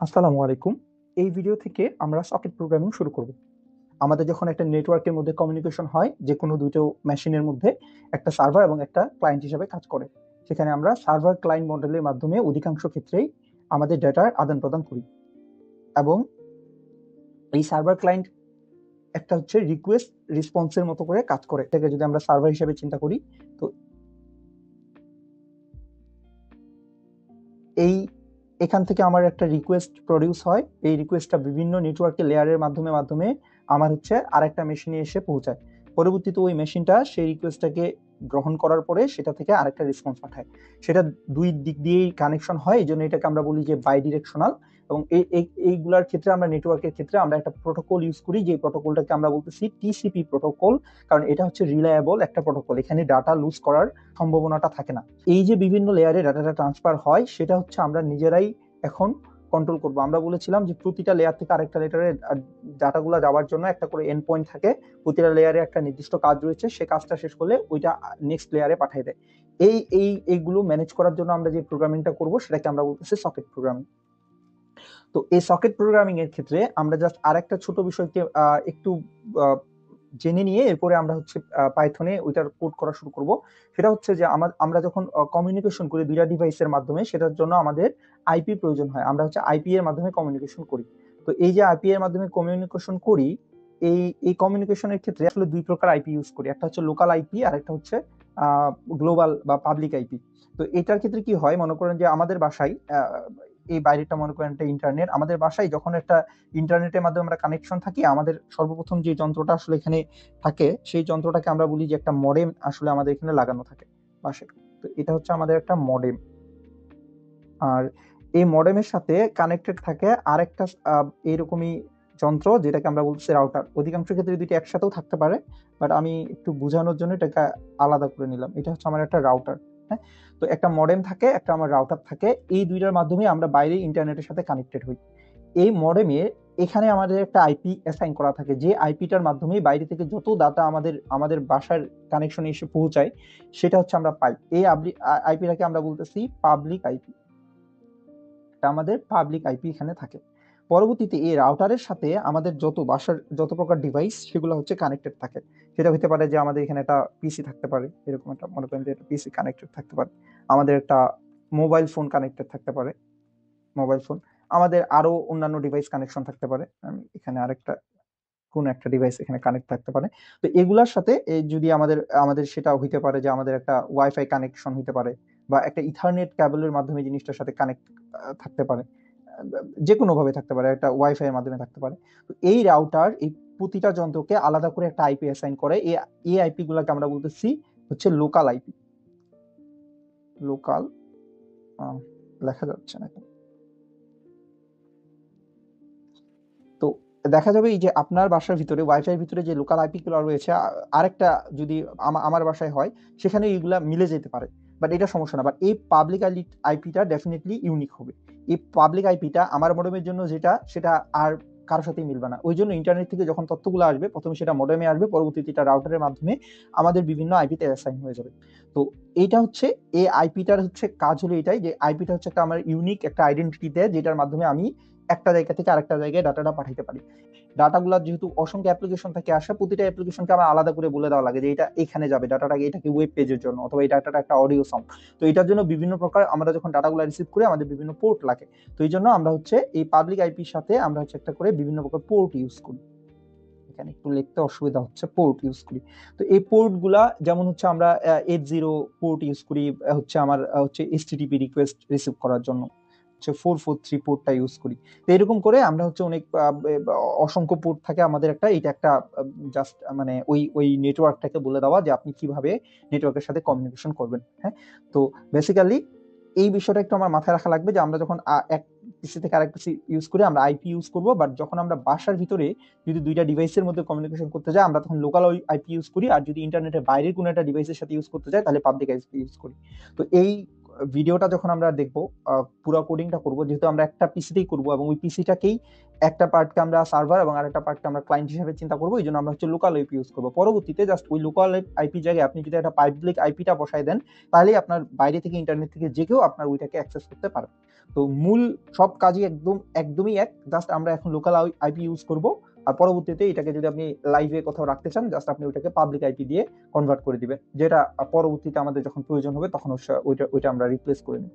আসসালামু আলাইকুম। এই ভিডিও থেকে আমরা সকেট প্রোগ্রামিং শুরু করব। আমাদের যখন একটা নেটওয়ার্কের মধ্যে কমিউনিকেশন হয়, যে কোনো দুটো মেশিনের মধ্যে একটা সার্ভার এবং একটা ক্লায়েন্ট হিসেবে কাজ করে, সেখানে আমরা সার্ভার ক্লায়েন্ট মডেলের মাধ্যমে অধিকাংশ ক্ষেত্রেই আমাদের ডেটার আদান প্রদান করি। এবং এই সার্ভার ক্লায়েন্ট একটা হচ্ছে রিকোয়েস্ট রেসপন্সের মতো করে কাজ করে। এটাকে যদি আমরা সার্ভার হিসেবে চিন্তা করি, তো এখান থেকে আমার একটা রিকোয়েস্ট প্রডিউস হয়। এই রিকোয়েস্টটা বিভিন্ন নেটওয়ার্কের লেয়ারের মাধ্যমে আমার হচ্ছে আরেকটা মেশিনে এসে পৌঁছায়। পরবর্তীতে ওই মেশিনটা সেই রিকোয়েস্টটাকে গ্রহণ করার পরে সেটা থেকে আরেকটা রেসপন্স পাঠায়। সেটা দুই দিক দিয়েই কানেকশন হয়, এই জন্য এটাকে আমরা বলি যে বাই ডিরেকশনাল। এবং এইগুলার ক্ষেত্রে আমরা নেটওয়ার্কের ক্ষেত্রে আমরা একটা প্রোটোকল ইউজ করি, যে প্রোটোকলটাকে আমরা বলতেছি টিসিপি প্রোটোকল। কারণ এটা হচ্ছে রিলায়েবল একটা প্রোটোকল, এখানে ডাটা লুজ করার সম্ভাবনাটা থাকে না। এই যে বিভিন্ন লেয়ারে ডাটাটা ট্রান্সফার হয়, সেটা হচ্ছে আমরা নিজেরাই এখন কন্ট্রোল করব। আমরা বলেছিলাম যে প্রতিটা লেয়ার থেকে আরেকটা লেয়ারে ডাটাগুলো যাওয়ার জন্য একটা করে এন্ড পয়েন্ট থাকে। প্রতিটা লেয়ারে একটা নির্দিষ্ট কাজ রয়েছে, সে কাজটা শেষ করলে ওইটা নেক্সট লেয়ারে পাঠিয়ে দেয়। এইগুলো ম্যানেজ করার জন্য আমরা যে প্রোগ্রামিংটা করব সেটাকে আমরা বলতেছি সকেট প্রোগ্রামিং। তো এই সকেট প্রোগ্রামিং এর ক্ষেত্রে আমরা জাস্ট আরেকটা ছোট বিষয়কে একটু জেনে নিয়ে এরপরে আমরা হচ্ছে পাইথনে ওইটার কোড করা শুরু করব। সেটা হচ্ছে যে আমরা যখন কমিউনিকেশন করি দুইটা ডিভাইসের মাধ্যমে, সেটার জন্য আমাদের আইপি প্রয়োজন হয়। আমরা হচ্ছে আইপি এর মাধ্যমে কমিউনিকেশন করি। তো এই যে আইপি এর মাধ্যমে কমিউনিকেশন করি, এই কমিউনিকেশনের ক্ষেত্রে আসলে দুই প্রকার আইপি ইউজ করি। একটা হচ্ছে লোকাল আইপি আর একটা হচ্ছে গ্লোবাল বা পাবলিক আইপি। তো এটার ক্ষেত্রে কি হয়, মনে করেন যে আমাদের বাসায় এই বাইরেটা মনে করেন একটা ইন্টারনেট, আমাদের বাসায় যখন একটা ইন্টারনেটের মাধ্যমে আমরা কানেকশন থাকি, আমাদের সর্বপ্রথম যে যন্ত্রটা আসলে এখানে থাকে সেই যন্ত্রটাকে আমরা বলি যে একটা মডেম আসলে আমাদের এখানে লাগানো থাকে বাসায়। তো এটা হচ্ছে আমাদের একটা মডেম। আর এই মডেমের সাথে কানেক্টেড থাকে আরেকটা এইরকমই যন্ত্র, যেটাকে আমরা বলছি রাউটার। অধিকাংশ ক্ষেত্রে দুইটা একসাথেও থাকতে পারে, বাট আমি একটু বোঝানোর জন্য এটাকে আলাদা করে নিলাম। এটা হচ্ছে আমার একটা রাউটার। হ্যাঁ, তো একটা মডেম থাকে, একটা আমার রাউটার থাকে। এই দুইটার মাধ্যমে আমরা বাইরে ইন্টারনেটের সাথে কানেক্টেড হই। এই মডেমে এখানে আমাদের একটা আইপি অ্যাসাইন করা থাকে, যে আইপিটার মাধ্যমে বাইরে থেকে যত ডাটা আমাদের বাসার কানেকশনে এসে পৌঁছায়, সেটা হচ্ছে আমরা পাই। এই আইপিটাকে আমরা বলতেছি পাবলিক আইপি। এটা আমাদের পাবলিক আইপি এখানে থাকে। পরবর্তীতে এই রাউটারের সাথে আমাদের বাসার যত প্রকার ডিভাইস, সেগুলো হচ্ছে কানেক্টেড থাকে। সেটা হতে পারে যে আমাদের এখানে একটা পিসি থাকতে পারে, এরকম একটা মনে করেন যে একটা পিসি কানেক্টেড থাকতে পারে। আমাদের একটা মোবাইল ফোন কানেক্টেড থাকতে পারে, মোবাইল ফোন। আমাদের আরো অন্যান্য ডিভাইস কানেকশন থাকতে পারে, এখানে আরেকটা কোন একটা ডিভাইস এখানে কানেক্ট থাকতে পারে। তো এগুলার সাথে যদি আমাদের আমাদের সেটা হইতে পারে যে আমাদের একটা ওয়াইফাই কানেকশন হইতে পারে, বা একটা ইথারনেট কেবলের মাধ্যমে জিনিসটার সাথে কানেক্ট থাকতে পারে, যে কোনো ভাবে থাকতে পারে, একটা ওয়াইফাই এর মাধ্যমে থাকতে পারে। তো এই রাউটার এই প্রতিটা যন্ত্রকে আলাদা করে একটা আইপি অ্যাসাইন করে। এই আইপি গুলাকে আমরা বলতেছি হচ্ছে লোকাল আইপি। লোকাল লেখা যাচ্ছে না। তো দেখা যাবে এই যে আপনার বাসার ভিতরে ওয়াইফাই ভিতরে যে লোকাল আইপি গুলো রয়েছে, আরেকটা যদি আমার বাসায় হয়, সেখানে এইগুলা মিলে যেতে পারে, বাট এটা সমস্যা না। বাট এই পাবলিক আইপিটা ডেফিনেটলি ইউনিক হবে। এই পাবলিক আইপিটা আমার মডেমের জন্য যেটা, সেটা আর কারোর সাথেই মিলবে না। ওই জন্য ইন্টারনেট থেকে যখন তথ্যগুলো আসবে, প্রথমে সেটা মডেমে আসবে, পরবর্তীতে এটা রাউটারের মাধ্যমে আমাদের বিভিন্ন আইপিতে অ্যাসাইন হয়ে যাবে। তো এইটা হচ্ছে এই আইপিটার হচ্ছে কাজ হলো এটাই, যে আইপিটা হচ্ছে একটা আমার ইউনিক একটা আইডেন্টিটি দেয়, যেটার মাধ্যমে আমি একটা জায়গা থেকে আরেকটা জায়গায় ডাটাটা পাঠাতে পারি। ডাটাগুলো যেহেতু অসংখ্য অ্যাপ্লিকেশন থেকে আসে, প্রতিটা অ্যাপ্লিকেশনকে আমার আলাদা করে বলে দেওয়া লাগে যে এটা এখানে যাবে ডাটাটা, এটাকে ওয়েব পেজের জন্য, অথবা এই ডাটাটা একটা অডিও সাউন্ড। তো এটার জন্য বিভিন্ন প্রকার আমরা যখন ডাটাগুলো রিসিভ করি, আমাদের বিভিন্ন পোর্ট লাগে। তো এই জন্য আমরা হচ্ছে এই পাবলিক আইপির সাথে আমরা হচ্ছে একটা করে বিভিন্ন প্রকার পোর্ট ইউজ করি। এখানে একটু লিখতে অসুবিধা হচ্ছে, পোর্ট ইউজ করি। তো এই পোর্ট গুলা যেমন হচ্ছে আমরা 80 পোর্ট ইউজ করি, হচ্ছে আমার হচ্ছে এইচটিটিপি রিকোয়েস্ট রিসিভ করার জন্য, হচ্ছে 443 পোর্টটা ইউজ করি। তো এরকম করে আমরা হচ্ছে অনেক অসংখ্য পোর্ট থাকে আমাদের একটা, এটা একটা জাস্ট মানে ওই নেটওয়ার্কটাকে বলে দেওয়া যে আপনি কিভাবে নেটওয়ার্কের সাথে কমিউনিকেশন করবেন। হ্যাঁ, তো বেসিক্যালি এই বিষয়টা একটু আমার মাথায় রাখা লাগবে, যে আমরা যখন এক পিসি থেকে আরেক পিসি ইউজ করি, আমরা আইপি ইউজ করবো। বাট যখন আমরা বাসার ভিতরে যদি দুইটা ডিভাইসের মধ্যে কমিউনিকেশন করতে যাই, আমরা তখন লোকাল আইপি ইউজ করি। আর যদি ইন্টারনেটের বাইরে কোনো একটা ডিভাইসের সাথে ইউজ করতে যাই, তাহলে পাবলিক আইপি ইউজ করি। তো এই ভিডিওটা যখন আমরা দেখবো, পুরো কোডিংটা করবো, যেহেতু আমরা একটা পিসিতেই করবো, এবং ওই পিসিটাকেই একটা পার্টকে আমরা সার্ভার এবং আরেকটা পার্টকে আমরা ক্লায়েন্ট হিসেবে চিন্তা করবো, এই জন্য আমরা হচ্ছে লোকাল আইপি ইউজ করবো। পরবর্তীতে জাস্ট ওই লোকাল আইপি জায়গায় আপনি যদি একটা পাবলিক আইপিটা বসায় দেন, তাহলেই আপনার বাইরে থেকে ইন্টারনেট থেকে যে কেউ আপনার ওইটাকে অ্যাক্সেস করতে পারবে। তো মূল সব কাজই একদমই এক, জাস্ট আমরা এখন লোকাল আইপি ইউজ করব, আর পরবর্তীতে এটাকে যদি আপনি লাইভে কোথাও রাখতে চান জাস্ট আপনি ওইটাকে পাবলিক আইপি দিয়ে কনভার্ট করে দিবেন, যেটা পরবর্তীতে আমাদের যখন প্রয়োজন হবে তখন ওইটা আমরা রিপ্লেস করে নিব।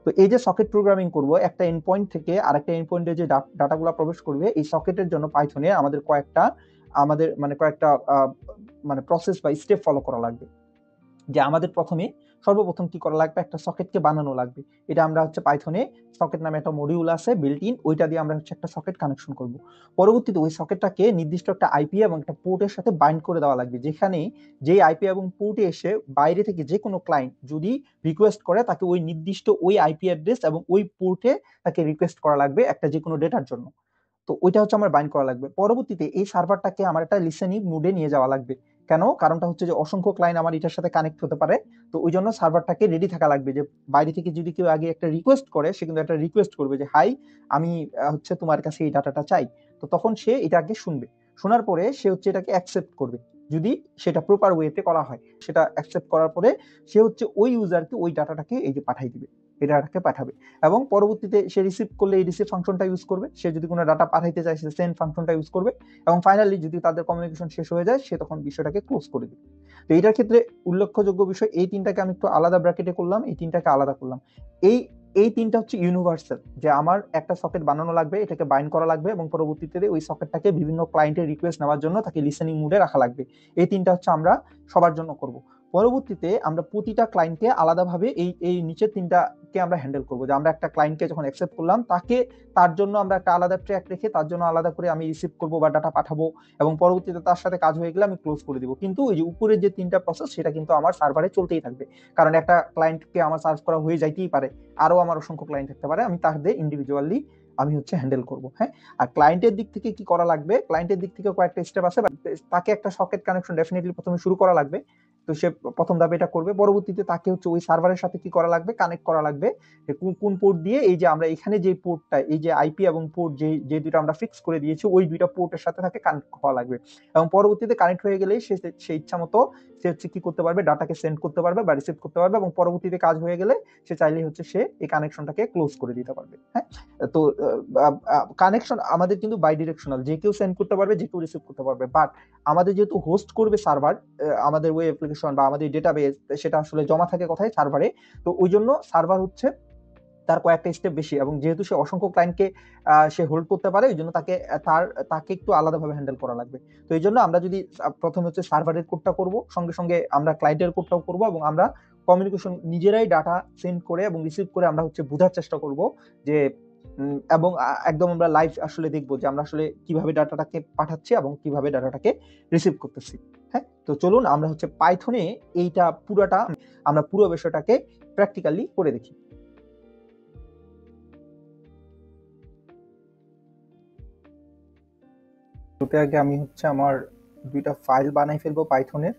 তো এই যে সকেট প্রোগ্রামিং করব, একটা এন্ড পয়েন্ট থেকে আরেকটা এন্ড পয়েন্টে যে ডাটাগুলো প্রবেশ করবে, এই সকেটের জন্য পাইথনে আমাদের কয়েকটা প্রসেস বা স্টেপ ফলো করা লাগবে। যে আমাদের সর্বপ্রথম কি করা লাগবে, একটা সকেটকে বানানো লাগবে। এটা আমরা হচ্ছে পাইথনে সকেট নামে একটা মডিউল আছে বিল্ট ইন, ওইটা দিয়ে আমরা হচ্ছে একটা সকেট কানেকশন করব। পরবর্তীতে ওই সকেটটাকে নির্দিষ্ট একটা আইপি এবং একটা পোর্টের সাথে বাইন্ড করে দেওয়া লাগবে, যেখানে যে আইপি এবং পোর্টে এসে বাইরে থেকে যে কোনো ক্লায়েন্ট যদি রিকোয়েস্ট করে তাকে ওই নির্দিষ্ট ওই আইপি অ্যাড্রেস এবং ওই পোর্টে তাকে রিকোয়েস্ট করা লাগবে একটা যে কোনো ডেটার জন্য। তো ওইটা হচ্ছে আমার বাইন্ড করা লাগবে। পরবর্তীতে এই সার্ভারটাকে আমার একটা লিসেনিং মোডে নিয়ে যাওয়া লাগবে। কেন? কারণটা হচ্ছে যে অসংখ্য ক্লায়েন্ট আমার এটার সাথে কানেক্ট হতে পারে। তো ওই জন্য সার্ভারটাকে রেডি থাকা লাগবে, যে বাইরে থেকে যদি কেউ আগে একটা রিকোয়েস্ট করে, সে কিন্তু একটা রিকোয়েস্ট করবে যে হাই, আমি হচ্ছে তোমার কাছে এই ডাটাটা চাই। তো তখন সে এটাকে শুনবে, শোনার পরে সে হচ্ছে এটাকে অ্যাকসেপ্ট করবে, যদি সেটা প্রপার ওয়েতে করা হয়। সেটা অ্যাকসেপ্ট করার পরে সে হচ্ছে ওই ইউজারকে ওই ডাটাটাকে এই যে পাঠাই দিবে, এই ডাটাটাকে পাঠাবে। এবং পরবর্তীতে সে রিসিভ করলে এই রিসিভ ফাংশনটা ইউজ করবে, সে যদি কোনো ডাটা পাঠাইতে চায় সে সেন্ড ফাংশনটা ইউজ করবে, এবং ফাইনালি যদি তাদের কমিউনিকেশন শেষ হয়ে যায় সে তখন বিষয়টাকে ক্লোজ করে দিবে। তো এটার ক্ষেত্রে উল্লেখযোগ্য বিষয়, এই তিনটাকে আমি একটু আলাদা ব্র্যাকেটে করলাম, এই তিনটাকে আলাদা করলাম। এই এই তিনটা হচ্ছে ইউনিভার্সাল, যে আমার একটা সকেট বানানো লাগবে, এটাকে বাইন্ড করা লাগবে, এবং পরবর্তীতে ওই সকেটটাকে বিভিন্ন ক্লায়েন্টের রিকোয়েস্ট নেওয়ার জন্য তাকে লিসেনিং মুডে রাখা লাগবে। এই তিনটা হচ্ছে আমরা সবার জন্য করব। পরবর্তীতে আমরা প্রতিটা ক্লায়েন্টকে আলাদাভাবে এই নিচের তিনটাকে আমরা হ্যান্ডেল করবো, যে আমরা একটা ক্লায়েন্টকে যখন অ্যাকসেপ্ট করলাম তার জন্য আমরা একটা আলাদা ট্র্যাক রেখে তার জন্য আলাদা করে আমি রিসিভ করবো বা ডাটা পাঠাবো, এবং পরবর্তীতে তার সাথে কাজ হয়ে গেলে আমি ক্লোজ করে দিব। কিন্তু ওই যে উপরের যে তিনটা প্রসেস সেটা কিন্তু আমার সার্ভারে চলতেই থাকবে, কারণ একটা ক্লায়েন্টকে আমার সার্ভ করা হয়ে যাইতেই পারে, আরো আমার অসংখ্য ক্লায়েন্ট থাকতে পারে, আমি তাদের ইন্ডিভিজুয়ালি আমি হচ্ছে হ্যান্ডেল করবো। হ্যাঁ, আর ক্লায়েন্টের দিক থেকে কি করা লাগবে, ক্লায়েন্টের দিক থেকে কয়েকটা স্টেপ আছে, তাকে একটা সকেট কানেকশন ডেফিনেটলি প্রথমে শুরু করা লাগবে। তো সে প্রথম ধাপে এটা করবে, পরবর্তীতে তাকে হচ্ছে ওই সার্ভারের সাথে কি করা লাগবে, কানেক্ট করা লাগবে, যে কোন পোর্ট দিয়ে, এই যে আমরা এখানে যে পোর্টটা, এই যে আইপি এবং পোর্ট যে দুটো আমরা ফিক্স করে দিয়েছি, ওই দুইটা পোর্টের সাথে তাকে কানেক্ট হওয়া লাগবে। এবং পরবর্তীতে কানেক্ট হয়ে গেলেই সে ইচ্ছা মতো সে হচ্ছে কি করতে পারবে, ডাটাকে সেন্ড করতে পারবে বা রিসিভ করতে পারবে, এবং পরবর্তীতে কাজ হয়ে গেলে সে চাইলেই হচ্ছে সে এই কানেকশনটাকে ক্লোজ করে দিতে পারবে। হ্যাঁ, তো কানেকশন আমাদের কিন্তু বাই ডিরেকশনাল, যে কেউ সেন্ড করতে পারবে, যে কেউ রিসিভ করতে পারবে, বাট আমাদের যেহেতু হোস্ট করবে সার্ভার, আমাদের ওয়েব অ্যাপ্লিকেশন বা আমাদের ডেটাবেস, সেটা আসলে জমা থাকে কোথায়, সার্ভারে। তো ওই জন্য সার্ভার হচ্ছে তার কয়েকটা স্টেপ বেশি, এবং যেহেতু সে অসংখ্য ক্লায়েন্টকে সে হোল্ড করতে পারে, ওই জন্য তাকে একটু আলাদাভাবে হ্যান্ডেল করা লাগবে। তো এই জন্য আমরা যদি প্রথমে হচ্ছে সার্ভারের কোডটা করব, সঙ্গে সঙ্গে আমরা ক্লায়েন্টের কোডটাও করব, এবং আমরা কমিউনিকেশন নিজেরাই ডাটা সেন্ড করে এবং রিসিভ করে আমরা হচ্ছে বোঝার চেষ্টা করব যে এবং একদম আমরা লাইভ আসলে দেখবো যে আমরা আসলে কিভাবে ডাটাটাকে পাঠাচ্ছি এবং কিভাবে ডাটাটাকে রিসিভ করতেছি। হ্যাঁ, তো চলুন আমরা হচ্ছে পাইথনে আমরা পুরো বিষয়টাকে প্র্যাকটিক্যালি করে দেখি। শুরুতে আগে আমি হচ্ছে আমার দুইটা ফাইল বানাই ফেলবো পাইথনের।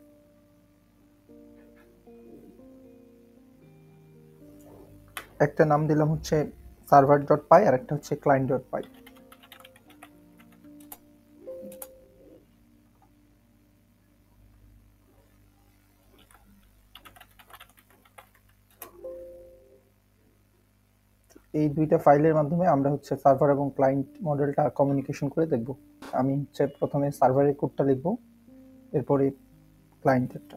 একটা নাম দিলাম হচ্ছে server.py আর একটা হচ্ছে client.py। এই দুইটা ফাইলের মাধ্যমে আমরা হচ্ছে সার্ভার এবং ক্লায়েন্ট মডেলটা কমিউনিকেশন করে দেখব। আমি হচ্ছে প্রথমে সার্ভারের কোডটা লিখবো, এরপরে ক্লায়েন্টেরটা।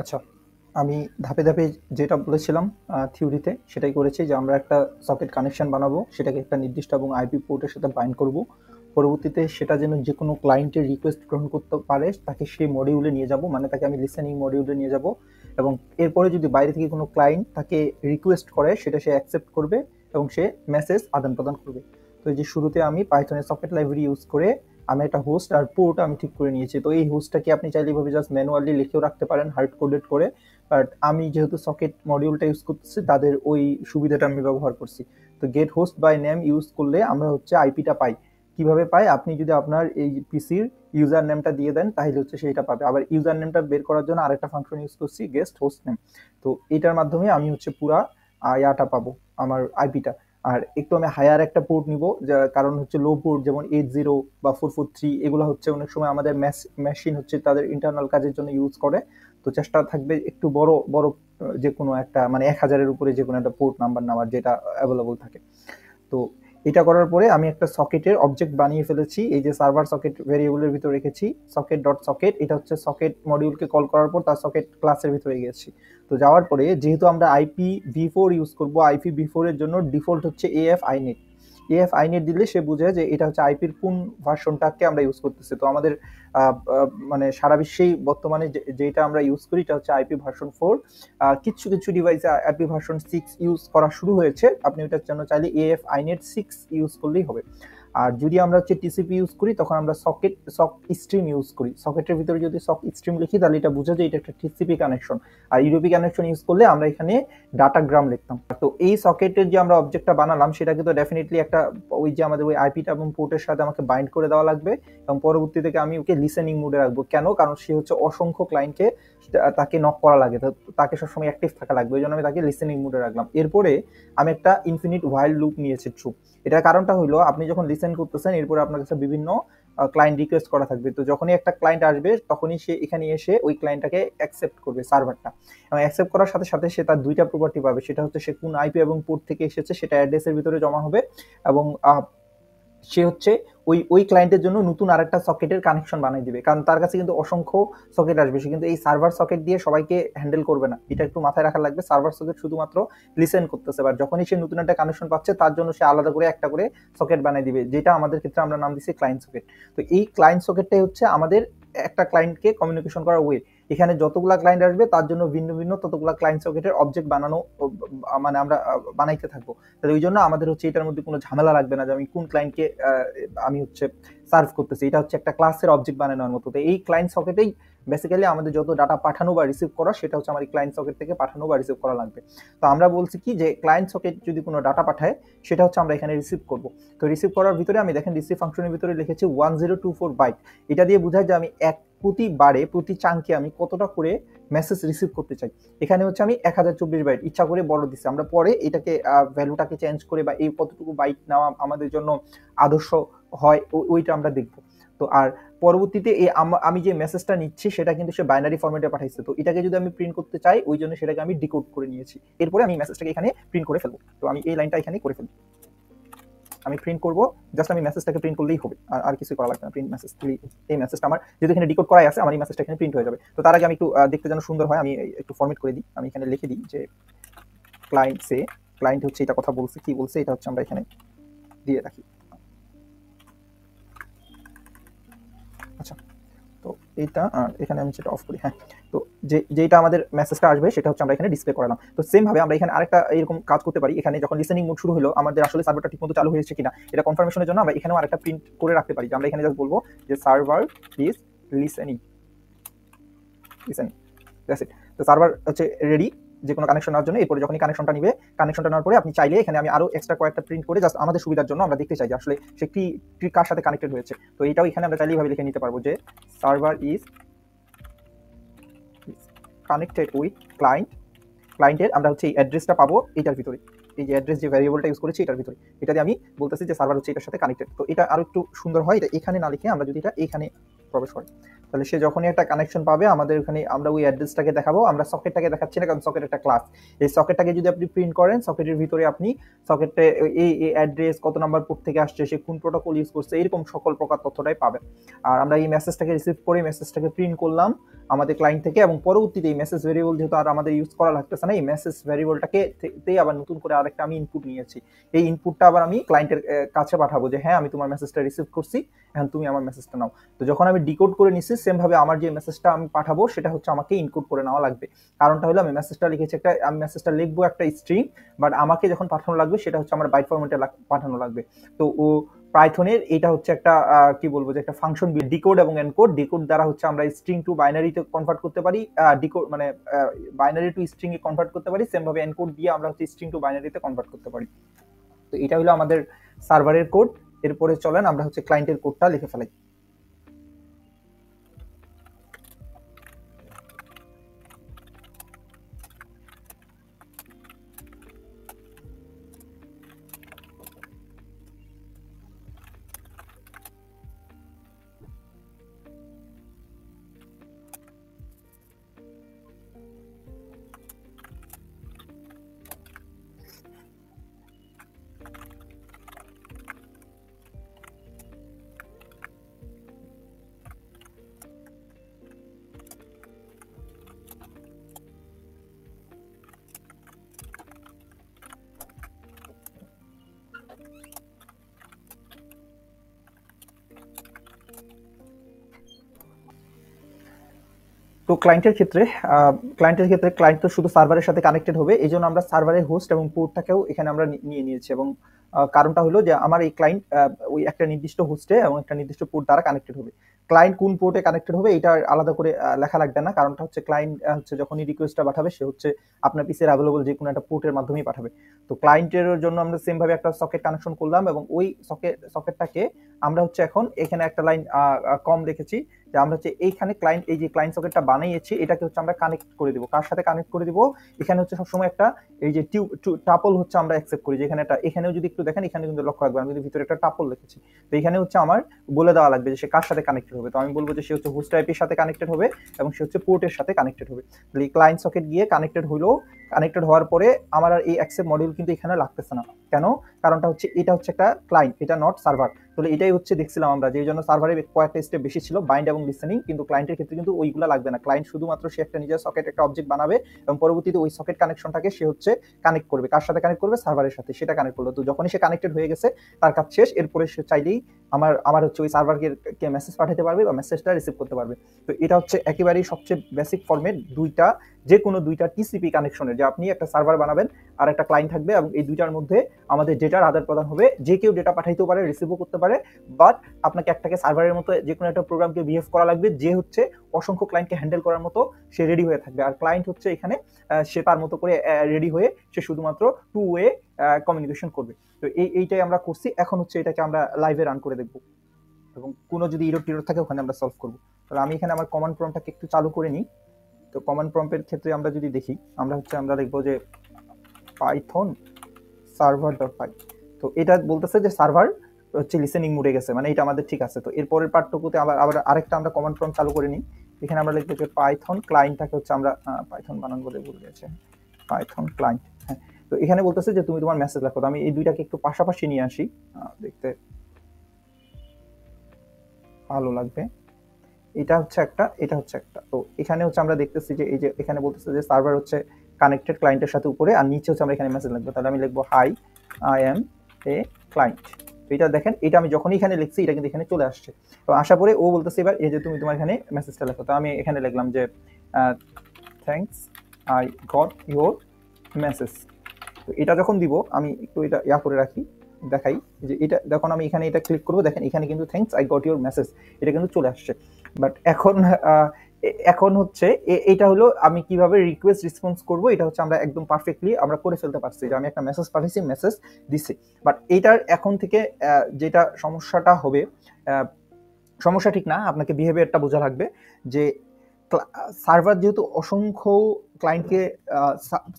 আচ্ছা, আমি ধাপে ধাপে যেটা বলেছিলাম থিওরিতে সেটাই করেছি, যে আমরা একটা সকেট কানেকশন বানাবো, সেটাকে একটা নির্দিষ্ট এবং আইপি পোর্টের সাথে বাইন্ড করব। পরবর্তীতে সেটা যেন যে কোনো ক্লায়েন্টের রিকোয়েস্ট গ্রহণ করতে পারে তাকে সেই মডিউলে নিয়ে যাব, মানে তাকে আমি লিসেনিং মডিউলে নিয়ে যাব, এবং এরপরে যদি বাইরে থেকে কোনো ক্লায়েন্ট তাকে রিকোয়েস্ট করে সেটা সে অ্যাকসেপ্ট করবে এবং সে মেসেজ আদান প্রদান করবে। তো এই যে শুরুতে আমি পাইথনের সকেট লাইব্রেরি ইউজ করে আমি একটা হোস্ট আর পোর্ট আমি ঠিক করে নিয়েছি। তো এই হোস্টটাকে আপনি চাইলে এইভাবে জাস্ট ম্যানুয়ালি লিখেও রাখতে পারেন হার্ড কোডেড করে, বাট আমি যেহেতু সকেট মডিউলটা ইউজ করতেছি তাদের ওই সুবিধাটা আমি ব্যবহার করছি। তো get host by name use করলে আমরা হচ্ছে আইপিটা পাই। কিভাবে পাই? আপনি যদি আপনার এই পিসির ইউজার নেমটা দিয়ে দেন তাহলে হচ্ছে সেইটা পাবে। আবার ইউজার নেমটা বের করার জন্য আরেকটা ফাংশন ইউজ করছি, গেস্ট হোস্ট নেম। তো এটার মাধ্যমে আমি হচ্ছে পুরা ইয়াটা পাবো, আমার আইপিটা। আর একটু আমি হায়ার একটা পোর্ট নিব, কারণ হচ্ছে লো পোর্ট যেমন 80 বা 443 এগুলো হচ্ছে অনেক সময় আমাদের মেশিন হচ্ছে তাদের ইন্টারনাল কাজের জন্য ইউজ করে। তো চেষ্টা থাকবে একটু বড় বড় যে কোনো একটা, মানে 1000-এর উপরে যে কোনো একটা পোর্ট নাম্বার নেওয়ার যেটা অ্যাভেলেবল থাকে। তো এটা করার পরে আমি একটা সকেটের অবজেক্ট বানিয়ে ফেলেছি। এই যে সার্ভার সকেট ভেরিয়েবলের ভিতরে রেখেছি সকেট ডট সকেট, এটা হচ্ছে সকেট মডিউলকে কল করার পর তার সকেট ক্লাসের ভিতরে গেছি। তো যাওয়ার পরে যেহেতু আমরা IPv4 ইউজ করব, IPv4 এর জন্য ডিফল্ট হচ্ছে AF inet। AF inet দিলে সে বুঝে যে এটা হচ্ছে আইপির কোন ভার্সনটাকে আমরা ইউজ করতেছি। তো আমাদের মানে সারা বিশ্বেই বর্তমানে যেটা আমরা ইউজ করি এটা হচ্ছে আইপি ভার্সন 4। কিছু কিছু ডিভাইসে আইপি ভার্সন 6 ইউজ করা শুরু হয়েছে, আপনি ওটার জন্য চাইলে AF inet 6 ইউজ করলেই হবে। আর যদি আমরা হচ্ছে টিসিপি ইউজ করি তখন আমরা সক স্ট্রিম ইউজ করি। সকেটের ভিতরে যদি সক স্ট্রিম লিখি তাহলে এটা বোঝা যায় এটা একটা টিসিপি কানেকশন। আর ইউডিপি কানেকশন ইউজ করলে আমরা এখানে ডাটাগ্রাম লিখতাম। তো এই সকেটের যে আমরা অবজেক্টটা বানালাম সেটাকে তো ডেফিনেটলি একটা ওই যে আমাদের ওই আইপিটা এবং পোর্টের সাথে আমাকে বাইন্ড করে দেওয়া লাগবে, এবং পরবর্তী থেকে আমি ওকে লিসেনিং মোডে রাখবো। কেন? কারণ সে হচ্ছে অসংখ্য ক্লায়েন্টকে তাকে নক করা লাগে, তাকে সবসময় অ্যাক্টিভ থাকা লাগবে, ওই জন্য আমি তাকে লিসেনিং মোডে রাখলাম। এরপরে আমি একটা ইনফিনিট হোয়াইল লুপ নিয়েছি ট্রু। এটার কারণটা হলো আপনি যখন লিসেন করতেছেন এরপরে আপনার কাছে বিভিন্ন ক্লায়েন্ট রিকোয়েস্ট করা থাকবে। তো যখনই একটা ক্লায়েন্ট আসবে তখনই সে এখানে এসে ওই ক্লায়েন্টটাকে অ্যাকসেপ্ট করবে সার্ভারটা, এবং অ্যাকসেপ্ট করার সাথে সাথে সে তার দুইটা প্রপার্টি পাবে। সেটা হচ্ছে সে কোন আইপি এবং পোর্ট থেকে এসেছে সেটা অ্যাড্রেসের ভিতরে জমা হবে, এবং সে হচ্ছে ওই ক্লায়েন্টের জন্য নতুন আরেকটা সকেটের কানেকশন বানিয়ে দিবে। কারণ তার কাছে কিন্তু অসংখ্য সকেট আসবে, সে কিন্তু এই সার্ভার সকেট দিয়ে সবাইকে হ্যান্ডেল করবে না, এটা একটু মাথায় রাখা লাগবে। সার্ভার সকেট শুধুমাত্র লিসেন করতেছে, বা যখনই সে নতুন একটা কানেকশন পাচ্ছে তার জন্য সে আলাদা করে একটা করে সকেট বানিয়ে দিবে, যেটা আমাদের ক্ষেত্রে আমরা নাম দিচ্ছি ক্লায়েন্ট সকেট। তো এই ক্লায়েন্ট সকেটটাই হচ্ছে আমাদের একটা ক্লায়েন্টকে কমিউনিকেশন করার ওয়ে। এখানে যতগুলা ক্লায়েন্ট আসবে তার জন্য ভিন্ন ভিন্ন ততগুলা ক্লায়েন্ট সকেটের অবজেক্ট বানানো, মানে আমরা বানাইতে থাকবো। তাহলে ওই জন্য আমাদের হচ্ছে এটার মধ্যে কোনো ঝামেলা লাগবে না যে আমি কোন ক্লায়েন্টকে আমি হচ্ছে সার্ভ করতেছি। এটা হচ্ছে একটা ক্লাসের অবজেক্ট বানানোর মতো। তো এই ক্লায়েন্ট সকেটেই বেসিক্যালি আমাদের যত ডাটা পাঠানো বা রিসিভ করা সেটা হচ্ছে আমার এই ক্লায়েন্ট সকেট থেকে পাঠানো বা রিসিভ করা লাগবে। তো আমরা বলছি কি যে ক্লায়েন্ট সকেট যদি কোনো ডাটা পাঠায় সেটা হচ্ছে আমরা এখানে রিসিভ করব। তো রিসিভ করার ভিতরে আমি দেখেন রিসিভ ফাংশনের ভিতরে লিখেছি 1024 বাইট। এটা দিয়ে বোঝায় যে আমি প্রতিবারে প্রতি চাঙ্কে আমি কতটা করে মেসেজ রিসিভ করতে চাই। এখানে হচ্ছে আমি 1024 বাইট ইচ্ছা করে বড় দিচ্ছি। আমরা পরে এটাকে ভ্যালুটাকে চেঞ্জ করে বা এই কতটুকু বাইট নেওয়া আমাদের জন্য আদর্শ হয় ওইটা আমরা দেখব। তো আর পরবর্তীতে আমি যে মেসেজটা নিচ্ছি সেটা কিন্তু সে বাইনারি ফরম্যাটে পাঠাইছে। তো এটাকে যদি আমি প্রিন্ট করতে চাই ওই জন্য সেটাকে আমি ডিকোড করে নিয়েছি। এরপরে আমি মেসেজটাকে এখানে প্রিন্ট করে ফেলবো। তো আমি এই লাইনটা এখানে করে ফেলবো, আমি প্রিন্ট করব, জাস্ট আমি মেসেজটাকে প্রিন্ট করলেই হবে, আর কিছু করা লাগবে না। প্রিন্ট মেসেজ, এই মেসেজটা আমার যেহেতু এখানে ডিকোড করাই আছে আমার এই মেসেজটা এখানে প্রিন্ট হয়ে যাবে। তো তার আগে আমি একটু দেখতে যেন সুন্দর হয় আমি একটু ফরম্যাট করে দিই। আমি এখানে লিখে দিই যে ক্লায়েন্ট হচ্ছে এটা কথা বলছে, কি বলছে এটা হচ্ছে আমরা এখানে দিয়ে রাখি। আচ্ছা, তো এইটা এখানে আমি সেটা অফ করি। হ্যাঁ, তো যেটা আমাদের মেসেজটা আসবে সেটা হচ্ছে আমরা এখানে ডিসপ্লে করালাম। তো সেম ভাবে আমরা এখানে আরেকটা এরকম কাজ করতে পারি। এখানে যখন লিসেনিং মোড শুরু হলো আমাদের আসলে সার্ভারটা ঠিকমতো চালু হয়েছে কিনা এটা কনফার্মেশনের জন্য আমরা এখানেও আরেকটা প্রিন্ট করে রাখতে পারি। যে আমরা এখানে জাস্ট বলবো যে server is listening, that's it. তো সার্ভার হচ্ছে রেডি যে কোনো কানেকশন নেওয়ার জন্য। এরপরে যখনই কানেকশনটা নিবে, কানেকশনটা নেওয়ার পরে আপনি চাইলে এখানে আমি আরো এক্সট্রা কয়েকটা প্রিন্ট করে জাস্ট আমাদের সুবিধার জন্য আমরা দেখতে চাই যে আসলে সে কি কার সাথে কানেক্টেড হয়েছে। তো এইটাও এখানে আমরা চাইলে এইভাবে লিখে নিতে পারবো যে সার্ভার ইজ কানেক্টেড উইথ ক্লায়েন্টের আমরা হচ্ছে এই অ্যাড্রেসটা পাবো এটার ভিতরে, এই যে অ্যাড্রেস যে ভ্যারিয়েবলটা ইউজ করেছি এটার ভিতরে। এটা দিয়ে আমি বলতেছি যে সার্ভার হচ্ছে এটার সাথে কানেক্টেড। তো এটা আরো একটু সুন্দর হয়, এটা এখানে না লিখে আমরা যদি এটা এখানে প্রবেশ করে। তাহলে সে যখনই একটা কানেকশন পাবে আমাদের ওখানে আমরা ওই অ্যাড্রেসটাকে দেখাবো, আমরা সকেটটাকে দেখাচ্ছি না কারণ সকেট একটা ক্লাস। এই সকেটটাকে যদি আপনি প্রিন্ট করেন, সকেটের ভিতরে আপনি সকেটে এই অ্যাড্রেস, কত নাম্বার পোর্ট থেকে আসছে, সে কোন প্রোটোকল ইউজ করছে, এরকম সকল প্রকার তথ্যটাই পাবেন। আর আমরা এই মেসেজটাকে রিসিভ করে মেসেজটাকে প্রিন্ট করলাম আমাদের ক্লায়েন্ট থেকে, এবং পরবর্তীতে এই মেসেজ ভেরিয়েবল যেহেতু আর আমাদের ইউজ করা লাগতেছে না, এই মেসেজ ভেরিয়েবলটাকে আবার নতুন করে আরেকটা আমি ইনপুট নিয়েছি। এই ইনপুটটা আবার আমি ক্লায়েন্টের কাছে পাঠাবো যে হ্যাঁ আমি তোমার মেসেজটা রিসিভ করছি, এখন তুমি আমার মেসেজটা নাও। তো যখন আমি ডিকোড করে নিচ্ছি, সেম ভাবে আমার যে মেসেজটা আমি পাঠাবো সেটা হচ্ছে আমাকে ইনকোড করে নেওয়া লাগবে। কারণটা হলো আমি মেসেজটা লিখেছি একটা, আমি মেসেজটা লিখবো একটা স্ট্রিং, বাট আমাকে যখন পাঠানো লাগবে সেটা হচ্ছে আমার বাইট ফরম্যাটে পাঠানো লাগবে। তো ও পাইথনের এটা হচ্ছে একটা কি বলবো যে একটা ফাংশন ডিকোড এবং এনকোড। ডিকোড দ্বারা হচ্ছে আমরা স্ট্রিং টু বাইনারিতে কনভার্ট করতে পারি, ডিকোড মানে বাইনারি টু স্ট্রিং এ কনভার্ট করতে পারি, সেম ভাবে এনকোড দিয়ে আমরা হচ্ছে স্ট্রিং টু বাইনারিতে কনভার্ট করতে পারি। তো এটা হলো আমাদের সার্ভারের কোড। এরপরে চলেন আমরা হচ্ছে ক্লায়েন্টের কোডটা লিখে ফেলাই। তো ক্লায়েন্টের ক্ষেত্রে ক্লায়েন্ট তো শুধু সার্ভারের সাথে কানেক্টেড হবে, এই জন্য আমরা সার্ভারের হোস্ট এবং পোর্টটাকেও এখানে আমরা নিয়ে নিয়েছি। এবং কারণটা হলো যে আমার এই ক্লায়েন্ট ওই একটা নির্দিষ্ট হোস্টে এবং একটা নির্দিষ্ট পোর্ট দ্বারা কানেক্টেড হবে। ক্লায়েন্ট কোন পোর্টে কানেক্টেড হবে এটা আলাদা করে লেখা লাগবে না, কারণটা হচ্ছে ক্লায়েন্ট হচ্ছে যখনই রিকোয়েস্টটা পাঠাবে সে হচ্ছে আপনার পিসির অ্যাভেলেবল যে কোনো একটা পোর্টের মাধ্যমেই পাঠাবে। তো ক্লায়েন্টের জন্য আমরা সেম ভাবে একটা সকেট কানেকশন করলাম, এবং ওই সকেটটাকে আমরা হচ্ছে এখন এখানে একটা লাইন কম রেখেছি যে আমরা হচ্ছে এইখানে ক্লায়েন্ট, এই যে ক্লায়েন্ট সকেটটা বানিয়েছি এটাকে হচ্ছে আমরা কানেক্ট করে দিব। কার সাথে কানেক্ট করে দিব? এখানে হচ্ছে সবসময় একটা এই যে টাপল হচ্ছে আমরা অ্যাকসেপ্ট করি, যেখানে একটা, এখানেও যদি একটু দেখেন এখানে কিন্তু লক্ষ্য রাখবেন আমি কিন্তু ভিতরে একটা টাপল লিখেছি। তো এখানে হচ্ছে আমার বলে দেওয়া লাগবে যে সে কার সাথে কানেক্টেড হবে। তো আমি বলবো যে সে হচ্ছে হোস্ট আইপির সাথে কানেক্টেড হবে এবং সে হচ্ছে পোর্টের সাথে কানেক্টেড হবে। তাহলে ক্লায়েন্ট সকেট গিয়ে কানেক্টেড হলো, কানেক্টেড হওয়ার পরে আমার আর এই অ্যাকসেপ্ট মডিউল কিন্তু এখানে লাগতেছে না। কেন? কারণটা হচ্ছে এটা হচ্ছে একটা ক্লায়েন্ট, এটা নট সার্ভার। তাহলে এটাই হচ্ছে দেখছিলাম আমরা যে জন্য সার্ভারে কয়েকটা স্টেপ বেশি ছিল, বাইন্ড এবং লিসেনিং, কিন্তু ক্লায়েন্টের ক্ষেত্রে কিন্তু ওইগুলো লাগবে না। ক্লায়েন্ট শুধুমাত্র সে একটা নিজের সকেট একটা অবজেক্ট বানাবে এবং পরবর্তীতে ওই সকেট কানেকশনটাকে সে হচ্ছে কানেক্ট করবে। কার সাথে কানেক্ট করবে? সার্ভারের সাথে। সেটা কানেক্ট করলো, তো যখনই সে কানেক্টেড হয়ে গেছে তার কাজ শেষ। এরপরে সে চাইলেই আমার হচ্ছে ওই সার্ভারকে মেসেজ পাঠাতে পারবে বা মেসেজটা রিসিভ করতে পারবে। তো এটা হচ্ছে একেবারেই সবচেয়ে বেসিক ফর্মেট দুইটা, যে কোনো দুইটা টিসিপি কানেকশনের, যে আপনি একটা সার্ভার বানাবেন আর একটা ক্লায়েন্ট থাকবে এবং এই দুইটার মধ্যে আমাদের ডেটার আদান প্রদান হবে। যে কেউ ডেটা পাঠাইতেও পারে, রিসিভও করতে পারে, বাট আপনাকে একটাকে সার্ভারের মতো যে কোনো একটা প্রোগ্রামকে বিহেভ করা লাগবে যে হচ্ছে অসংখ্য ক্লায়েন্টকে হ্যান্ডেল করার মতো সে রেডি হয়ে থাকবে। আর ক্লায়েন্ট হচ্ছে এখানে সে তার মতো করে রেডি হয়ে সে শুধুমাত্র টু ওয়ে কমিউনিকেশন করবে। তো এইটাই আমরা করছি। এখন হচ্ছে এটাকে আমরা লাইভে রান করে দেখবো এবং কোনো যদি ইরর টিরর থাকে ওখানে আমরা সলভ করবো। তাহলে আমি এখানে আমার কমান্ড প্রম্পটটাকে একটু চালু করে নিই। তো কমান্ড প্রম্পটের ক্ষেত্রে আমরা যদি দেখি, আমরা দেখবো যে পাইথন সার্ভার.py। তো এটা বলতেছে যে সার্ভার হচ্ছে লিসেনিং মোডে গেছে, মানে এটা আমাদের ঠিক আছে। তো এরপরের পার্টটুকুতে আবার আরেকটা আমরা কমান্ড প্রম্পট চালু করে নিই। এখানে আমরা লিখবো যে পাইথন ক্লায়েন্টটাকে হচ্ছে আমরা পাইথন বানান বলে ভুলে গেছে, পাইথন ক্লায়েন্ট। হ্যাঁ, তো এখানে বলতেছে যে তুমি তোমার মেসেজ লেখো। তো আমি এই দুইটাকে একটু পাশাপাশি নিয়ে আসি, দেখতে ভালো লাগবে। এটা হচ্ছে একটা, এটা হচ্ছে একটা। তো এখানে হচ্ছে আমরা দেখতেছি যে এই যে এখানে বলতেছে যে সার্ভার হচ্ছে কানেক্টেড ক্লায়েন্টের সাথে উপরে, আর নিচে হচ্ছে আমরা এখানে মেসেজ লিখবো। তাহলে আমি লিখবো hi I M a client. তো এটা দেখেন, এটা আমি যখনই এখানে লিখছি এটা কিন্তু এখানে চলে আসছে। তো আশা পরে ও বলতেছে এবার এই যে তুমি তোমার এখানে মেসেজটা লেখো। তো আমি এখানে লিখলাম যে thanks I got your message. তো এটা যখন দিব আমি একটু এটা করে রাখি, দেখাই যে এটা যখন আমি এখানে এটা ক্লিক করবো, দেখেন এখানে কিন্তু thanks I got your message এটা কিন্তু চলে আসছে। বাট এখন হচ্ছে এটা হলো আমি কিভাবে রিকোয়েস্ট রেসপন্স করব, এটা হচ্ছে আমরা একদম পারফেক্টলি আমরা করে ফেলতে পারছি যে আমি একটা মেসেজ পাঠিয়েছি, মেসেজ দিছি। বাট এটার এখন থেকে যেটা সমস্যাটা হবে, সমস্যা ঠিক না, আপনাকে বিহেভিয়ারটা বোঝা লাগবে যে সার্ভার যেহেতু অসংখ্য ক্লায়েন্টকে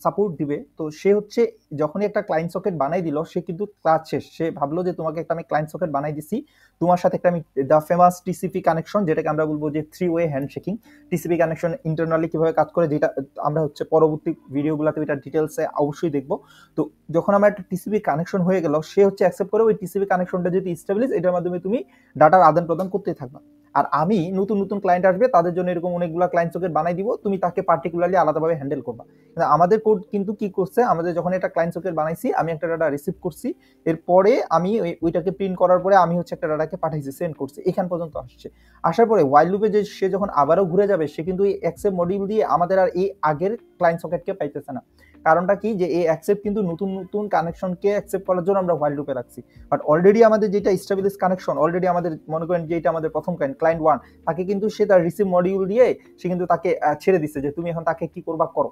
সাপোর্ট দিবে, তো সে হচ্ছে যখনই একটা ক্লায়েন্ট সকেট বানাই দিল, সে কিন্তু কাজ শেষ, সে ভাবলো যে তোমাকে একটা আমি ক্লায়েন্ট সকেট বানাই দিছি, তোমার সাথে একটা আমি দ্য ফেমাস টিসিপি কানেকশন, যেটাকে আমরা বলবো যে 3-ওয়ে হ্যান্ডশেকিং, টিসিপি কানেকশন ইন্টারনালি কিভাবে কাজ করে, যেটা আমরা হচ্ছে পরবর্তী ভিডিওগুলোতে এটা ডিটেলসে অবশ্যই দেখবো। তো যখন আমার একটা টিসিপি কানেকশন হয়ে গেল, সে হচ্ছে অ্যাকসেপ্ট করে ওই টিসিপি কানেকশনটা যদি স্টেবলিশ, এটার মাধ্যমে তুমি ডাটার আদান প্রদান করতে থাকবা। আর আমি নতুন নতুন ক্লায়েন্ট আসবে, তাদের জন্য এরকম অনেকগুলো ক্লায়েন্ট সকেট বানাই দিব, তুমি তাকে পার্টিকুলারলি আলাদাভাবে হ্যান্ডেল করবা। কিন্তু আমাদের কোড কিন্তু কি করছে, আমাদের যখন একটা ক্লায়েন্ট সকেট বানাইছি, আমি একটা ডাটা রিসিভ করছি, এরপরে আমি ওইটাকে প্রিন্ট করার পরে আমি হচ্ছে একটা ডাটাকে পাঠাইছি, সেন্ড করছি, এখান পর্যন্ত আসছে। আসার পরে ওয়াইল লুপে যে সে যখন আবারও ঘুরে যাবে, সে কিন্তু এই অ্যাকসেপ্ট মডিউল দিয়ে আমাদের আর এই আগের ক্লায়েন্ট সকেটকে পাইতেছে না। কারণটা কি, যে এই অ্যাকসেপ্ট কিন্তু নতুন নতুন কানেকশনকে অ্যাকসেপ্ট করার জন্য আমরা হোয়াইল লুপে রাখছি। বাট অলরেডি আমাদের যেটা স্টেবলিশ কানেকশন, অলরেডি আমাদের মনে করেন যে এটা আমাদের প্রথম ক্লায়েন্ট 1, তাকে কিন্তু সে তার রিসিভ মডিউল দিয়ে সে কিন্তু তাকে ছেড়ে দিচ্ছে যে তুমি এখন তাকে কি করবা করো।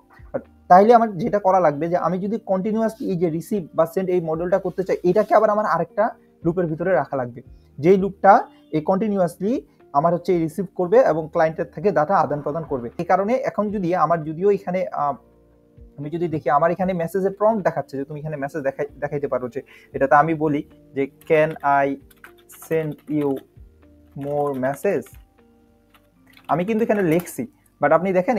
তাইলে আমার যেটা করা লাগবে, যে আমি যদি কন্টিনিউয়াসলি এই যে রিসিভ বা সেন্ড এই মডিউলটা করতে চাই, এটাকে আবার আমার আরেকটা লুপের ভিতরে রাখা লাগবে, যেই লুপটা এই কন্টিনিউয়াসলি আমার হচ্ছে রিসিভ করবে এবং ক্লায়েন্টের থেকে ডাটা আদান প্রদান করবে। এই কারণে এখন যদি আমার যদিও এখানে আমি যদি দেখি, আমার এখানে মেসেজের প্রম্পট দেখাচ্ছে যে তুমি এখানে মেসেজ দেখাইতে পারো, যে এটাতে আমি বলি যে can I send you more message, আমি কিন্তু এখানে লিখছি, বাট আপনি দেখেন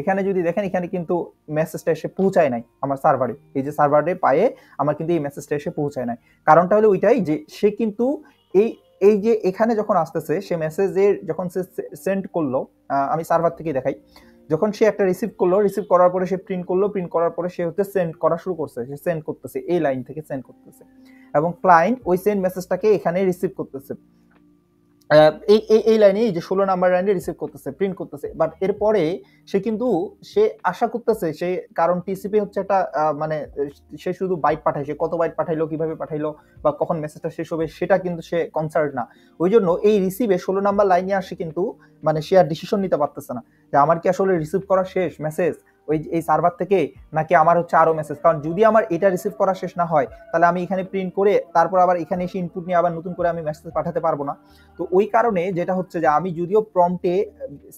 এখানে যদি দেখেন, এখানে কিন্তু মেসেজটা এসে পৌঁছায় নাই আমার সার্ভারে, এই যে সার্ভারে পায়ে আমার কিন্তু এই মেসেজটা এসে পৌঁছায় নাই। কারণটা হলো ওইটাই, যে সে কিন্তু এই যে এখানে যখন আসতেছে, সে মেসেজের যখন সে সেন্ড করলো, আমি সার্ভার থেকে দেখাই, যখন সে একটা রিসিভ করলো, রিসিভ করার পরে সে প্রিন্ট করলো, প্রিন্ট করার পরে সে হচ্ছে সেন্ড করা শুরু করছে, সে সেন্ড করতেছে, এই লাইন থেকে সেন্ড করতেছে, এবং ক্লায়েন্ট ওই সেন্ড মেসেজটাকে এখানে রিসিভ করতেছে, এই লাইনে, এই যে 16 নাম্বার লাইনে রিসিভ করতেছে, প্রিন্ট করতেছে। বাট এরপরে সে আশা করতেছে, সে কারণ টিসিপি হচ্ছে একটা মানে সে শুধু বাইট পাঠায়, সে কত বাইট পাঠাইলো, কিভাবে পাঠাইলো, বা কখন মেসেজটা শেষ হবে, সেটা কিন্তু সে কনসার্ন না। ওই জন্য এই রিসিভে 16 নাম্বার লাইনে আসে কিন্তু মানে সে আর ডিসিশন নিতে পারতেছে না যে আমার কি আসলে রিসিভ করা শেষ মেসেজ এই সার্ভার থেকে, নাকি আমার হচ্ছে আরো মেসেজ। কারণ যদি আমার এটা রিসিভ করা শেষ না হয়, তাহলে আমি এখানে প্রিন্ট করে তারপর আবার এখানে এসে ইনপুট নিয়ে আবার নতুন করে আমি মেসেজ পাঠাতে পারবো না। তো ওই কারণে যেটা হচ্ছে, যে আমি যদিও প্রম্পটে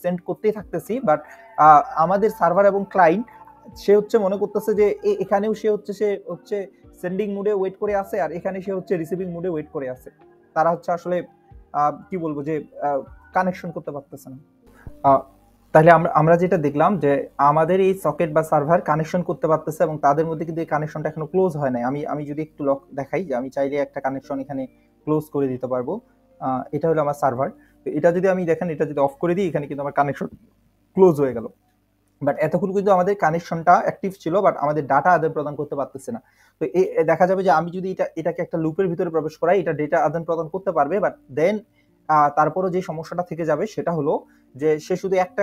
সেন্ড করতেই থাকতেছি, বাট আমাদের সার্ভার এবং ক্লায়েন্ট সে হচ্ছে মনে করতেছে যে এখানেও সে হচ্ছে সেন্ডিং মুডে ওয়েট করে আছে, আর এখানে সে হচ্ছে রিসিভিং মুডে ওয়েট করে আছে। তারা হচ্ছে আসলে কি বলবো, যে কানেকশন করতে পারতেছে না। তাহলে আমরা যেটা দেখলাম, যে আমাদের এই সকেট বা সার্ভার কানেকশন করতে পারতেছে, এবং তাদের মধ্যে কিন্তু এই কানেকশনটা এখনো ক্লোজ হয় নাই। আমি যদি একটু দেখাই, যে আমি চাইলে একটা কানেকশন এখানে ক্লোজ করে দিতে পারবো। এটা হলো আমার সার্ভার। তো এটা যদি আমি দেখেন, এটা যদি অফ করে দিই, এখানে কিন্তু আমার কানেকশন ক্লোজ হয়ে গেল। বাট এতক্ষণ কিন্তু আমাদের কানেকশনটা অ্যাক্টিভ ছিল, বাট আমাদের ডাটা আদান প্রদান করতে পারতেছে না। তো দেখা যাবে যে আমি যদি এটাকে একটা লুপের ভিতরে প্রবেশ করাই, এটা ডেটা আদান প্রদান করতে পারবে, বাট দেন তারপরও যে সমস্যাটা থেকে যাবে, সেটা হলো যে সে শুধু একটা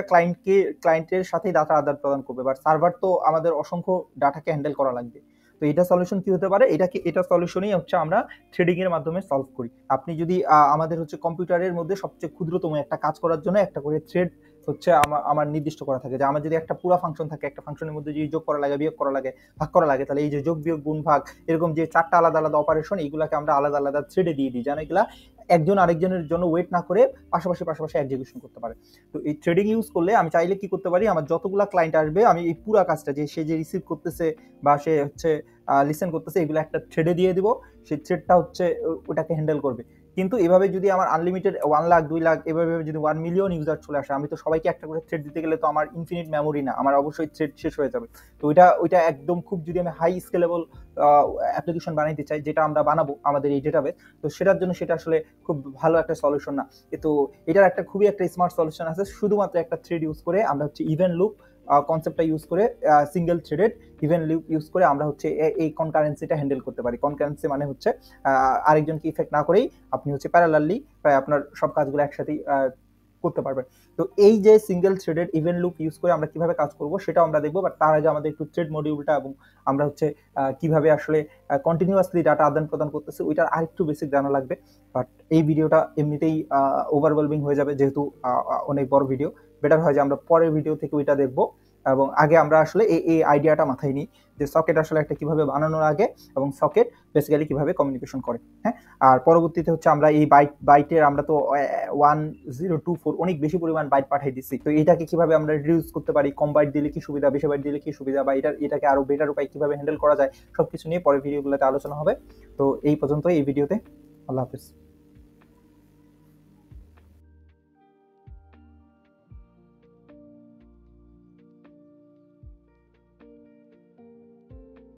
ক্লায়েন্টের সাথেই ডাটা আদান প্রদান করবে, বাট সার্ভার তো আমাদের অসংখ্য ডাটাকে হ্যান্ডেল করা লাগবে। তো এটা সলিউশন কি হতে পারে, এটা সলিউশনই হচ্ছে আমরা থ্রেডিং এর মাধ্যমে সলভ করি। আপনি যদি আমাদের হচ্ছে কম্পিউটারের মধ্যে সবচেয়ে ক্ষুদ্রতম একটা কাজ করার জন্য একটা করে থ্রেড হচ্ছে আমার নির্দিষ্ট করা থাকে, যে আমার যদি একটা পুরো ফাংশন থাকে, একটা ফাংশনের মধ্যে যদি যোগ করা লাগে, বিয়োগ করা লাগে, ভাগ করা লাগে, তাহলে এই যে যোগ বিয়োগ গুণ ভাগ এরকম যে 4টা আলাদা আলাদা অপারেশন, এইগুলাকে আমরা আলাদা আলাদা থ্রেডে দিয়ে দিই, যেন এগুলা একজন আরেকজনের জন্য ওয়েট না করে পাশাপাশি এক্সিকিউশন করতে পারে। তো এই থ্রেডিং ইউজ করলে আমি চাইলে কি করতে পারি, আমার যতগুলা ক্লায়েন্ট আসবে, আমি এই পুরো কাজটা, যে সে যে রিসিভ করতেছে বা সে হচ্ছে লিসেন করতেছে, এগুলো একটা থ্রেডে দিয়ে দিব, সেই থ্রেডটা হচ্ছে ওটাকে হ্যান্ডেল করবে। কিন্তু এভাবে যদি আমার আনলিমিটেড 1 লাখ 2 লাখ এভাবে যদি 1 মিলিয়ন ইউজার চলে আসে, আমি তো সবাইকে একটা করে থ্রেড দিতে গেলে তো আমার ইনফিনিট মেমোরি না, আমার অবশ্যই থ্রেড শেষ হয়ে যাবে। তো ওইটা একদম খুব, যদি আমি হাই স্কেলেবল অ্যাপ্লিকেশন বানাইতে চাই, যেটা আমরা বানাবো আমাদের এই ডেটাবেস, তো সেটার জন্য সেটা আসলে খুব ভালো একটা সলিউশন না। তো এটার একটা খুবই একটা স্মার্ট সলিউশন আছে, শুধুমাত্র একটা থ্রেড ইউজ করে আমরা হচ্ছে ইভেন্ট লুপ কনসেপ্টটা ইউজ করে, single threaded event loop use করে আমরা হচ্ছে এই কনকারেন্সিটা হ্যান্ডেল করতে পারি। কনকারেন্সি মানে হচ্ছে আরেকজনকে ইফেক্ট না করেই আপনি হচ্ছে প্যারালালি প্রায় আপনার সব কাজগুলো একসাথেই করতে পারবেন। তো এই যে single threaded event loop use করে আমরা কিভাবে কাজ করব, সেটাও আমরা দেখবো। বাট তার আগে আমাদের একটু থ্রেড মডিউলটা এবং আমরা হচ্ছে কিভাবে আসলে কন্টিনিউয়াসলি ডাটা আদান প্রদান করতেছে, ওইটার আরেকটু বেসিক জানা লাগবে। বাট এই ভিডিওটা এমনিতেই ওভারওয়েলমিং হয়ে যাবে, যেহেতু অনেক বড় ভিডিও। বেটার হয় যে আমরা পরের ভিডিও থেকে ওইটা দেখবো, এবং আগে আমরা আসলে এই আইডিয়াটা মাথায় নিই যে সকেট আসলে একটা কিভাবে বানানোর আগে এবং সকেট বেসিক্যালি কিভাবে কমিউনিকেশন করে। হ্যাঁ, আর পরবর্তীতে হচ্ছে আমরা এই বাইটের আমরা তো 1024 অনেক বেশি পরিমাণ বাইট পাঠিয়ে দিচ্ছি, তো এটাকে কিভাবে আমরা রিডিউস করতে পারি, কম বাইট দিলে কি সুবিধা, বেশি বাইট দিলে কি সুবিধা, বা এটাকে আরো বেটার উপায় কিভাবে হ্যান্ডেল করা যায়, সবকিছু নিয়ে পরের ভিডিওগুলোতে আলোচনা হবে। তো এই পর্যন্ত এই ভিডিওতে, আল্লাহ হাফিজ।